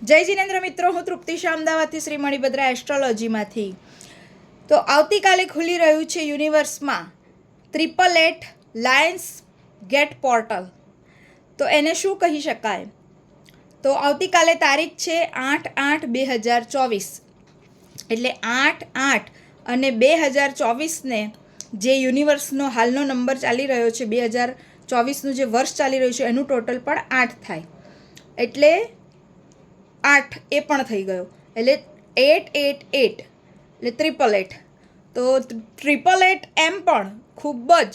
જય જીનેન્દ્ર મિત્રો, હું તૃપ્તિ શાહ અમદાવાદથી શ્રી મણિભદ્રા એસ્ટ્રોલોજીમાંથી. તો આવતીકાલે ખુલી રહ્યું છે યુનિવર્સમાં 888 લાયન્સ ગેટ પોર્ટલ. તો એને શું કહી શકાય? તો આવતીકાલે તારીખ છે 8/8/2024. એટલે 8/8 અને 2024ને જે યુનિવર્સનો હાલનો નંબર ચાલી રહ્યો છે, 2024નું જે વર્ષ ચાલી રહ્યું છે એનું ટોટલ પણ 8 થાય. એટલે 8 એ પણ થઈ ગયો. એટલે 888 એટલે 888. તો 888 એમ પણ ખૂબ જ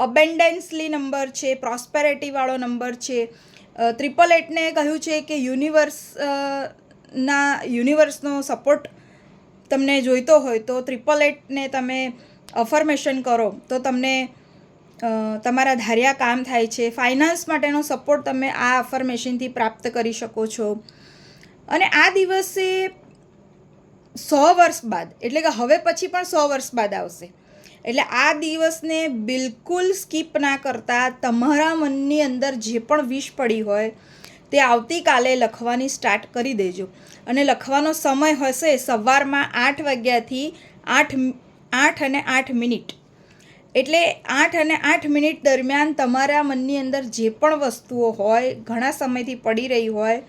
અબેન્ડન્સલી નંબર છે, પ્રોસ્પેરિટીવાળો નંબર છે. 888ને કહ્યું છે કે યુનિવર્સનો સપોર્ટ તમને જોઈતો હોય તો 888ને તમે અફર્મેશન કરો તો તમને તમારા ધાર્યા કામ થાય છે. ફાઇનાન્સ માટેનો સપોર્ટ તમે આ અફર્મેશનથી પ્રાપ્ત કરી શકો છો. અને આ દિવસે 100 વર્ષ બાદ, એટલે કે હવે પછી પણ 100 વર્ષ બાદ આવશે. એટલે આ દિવસને બિલકુલ સ્કીપ ના કરતા તમારા મનની અંદર જે પણ વિશ પડી હોય તે આવતીકાલે લખવાની સ્ટાર્ટ કરી દેજો. અને લખવાનો સમય હશે સવારમાં 8 વાગ્યાથી 8:08. એટલે 8:08 દરમિયાન તમારા મનની અંદર જે પણ વસ્તુઓ હોય, ઘણા સમયથી પડી રહી હોય,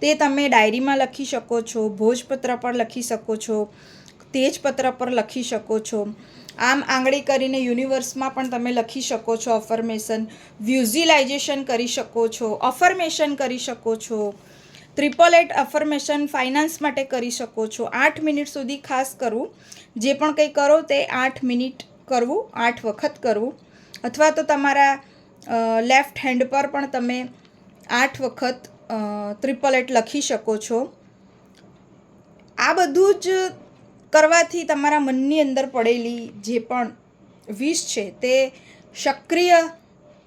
તે તમે ડાયરીમાં લખી શકો છો, ભોજપત્ર પર લખી શકો છો, તેજપત્ર પર લખી શકો છો. આમ આંગળી કરીને યુનિવર્સમાં પણ તમે લખી શકો છો અફર્મેશન. વિઝ્યુલાઇઝેશન કરી શકો છો, અફર્મેશન કરી શકો છો. 888 અફર્મેશન ફાઇનાન્સ માટે કરી શકો છો. 8 મિનિટ સુધી ખાસ કરવું. જે પણ કંઈ કરો તે 8 મિનિટ કરવું, 8 વખત કરવું. અથવા તો તમારા લેફ્ટ હેન્ડ પર પણ તમે 8 વખત 888 લખી શકો છો. આ બધું જ કરવાથી તમારા મનની અંદર પડેલી જે પણ વિશ છે તે સક્રિય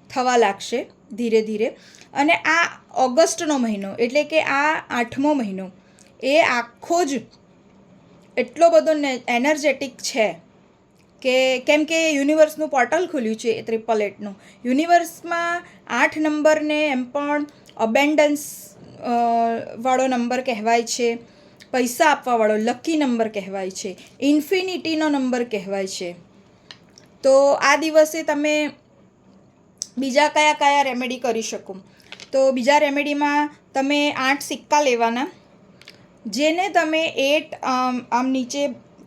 થવા લાગશે ધીરે ધીરે. અને આ ઓગસ્ટનો મહિનો, એટલે કે આ 8મો મહિનો, એ આખો જ એટલો બધો એનર્જેટિક છે કે કેમ કે યુનિવર્સનું પોર્ટલ ખુલ્યું છે 888નું. યુનિવર્સમાં 8 નંબરને એમ પણ અબેન્ડન્સ વાળો નંબર કહેવાય છે, પૈસા આપવાવાળો લકી નંબર કહેવાય છે, ઇન્ફિનિટીનો નંબર કહેવાય છે. તો આ દિવસે તમે બીજા કયા કયા રેમેડી કરી શકો? તો બીજા રેમેડીમાં તમે 8 સિક્કા લેવાના, જેને તમે 8 આમ નીચે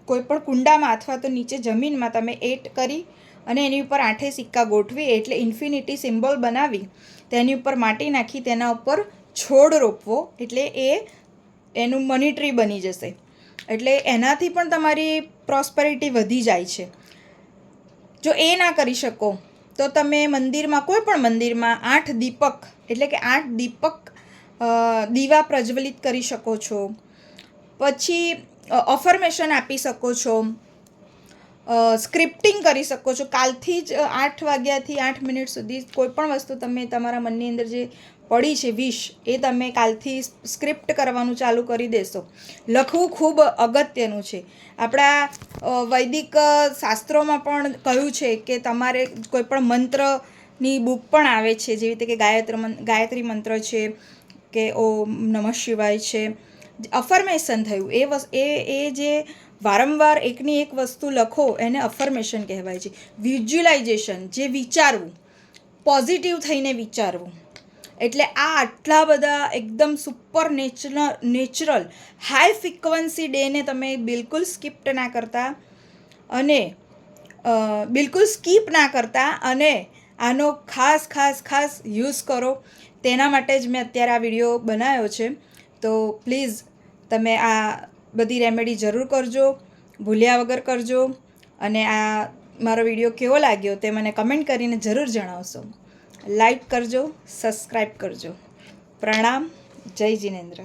કોઈ પણ કુંડામાં અથવા તો નીચે જમીનમાં તમે 8 કરી અને એની ઉપર 8 સિક્કા ગોઠવી, એટલે ઇન્ફિનિટી સિમ્બોલ બનાવી તેની ઉપર માટી નાખી તેના ઉપર છોડ રોપવો, એટલે એનું મની ટ્રી બની જશે. એટલે એનાથી પણ તમારી પ્રોસ્પેરિટી વધી જાય છે. જો એ ના કરી શકો તો તમે મંદિરમાં, કોઈ પણ મંદિરમાં 8 દીપક, એટલે કે 8 દીપક દીવા પ્રજ્વલિત કરી શકો છો. પછી અફર્મેશન આપી શકો છો, સ્ક્રિપ્ટિંગ કરી શકો છો. કાલથી જ 8 વાગ્યાથી 8 મિનિટ સુધી કોઈ પણ વસ્તુ તમે તમારા મનની અંદર જે પડી છે વિશ, એ તમે કાલથી સ્ક્રિપ્ટ કરવાનું ચાલુ કરી દેશો. લખવું ખૂબ અગત્યનું છે. આપણા વૈદિક શાસ્ત્રોમાં પણ કહ્યું છે કે તમારે કોઈ પણ મંત્રની બુક પણ આવે છે, જેવી રીતે કે ગાયત્રી મંત્ર છે કે ઓમ નમઃ શિવાય છે. અફર્મેશન થયું એ જે વારંવાર એકની એક વસ્તુ લખો એને અફર્મેશન કહેવાય છે. વિઝ્યુલાઇઝેશન, જે વિચારવું, પોઝિટિવ થઈને વિચારવું. એટલે આ આટલા બધા એકદમ સુપર નેચરલ હાઈ ફ્રિકવન્સી ડેને તમે બિલકુલ સ્કીપ ના કરતા અને આનો ખાસ યુઝ કરો. તેના માટે જ મેં અત્યારે આ વિડીયો બનાવ્યો છે. તો પ્લીઝ તમે આ બધી રેમેડી જરૂર કરજો, ભૂલ્યા વગર કરજો. અને આ મારો વિડીયો કેવો લાગ્યો તે મને કમેન્ટ કરીને જરૂર જણાવશો. લાઈક કરજો, સબસ્ક્રાઈબ કરજો. પ્રણામ. જય જીનેન્દ્ર.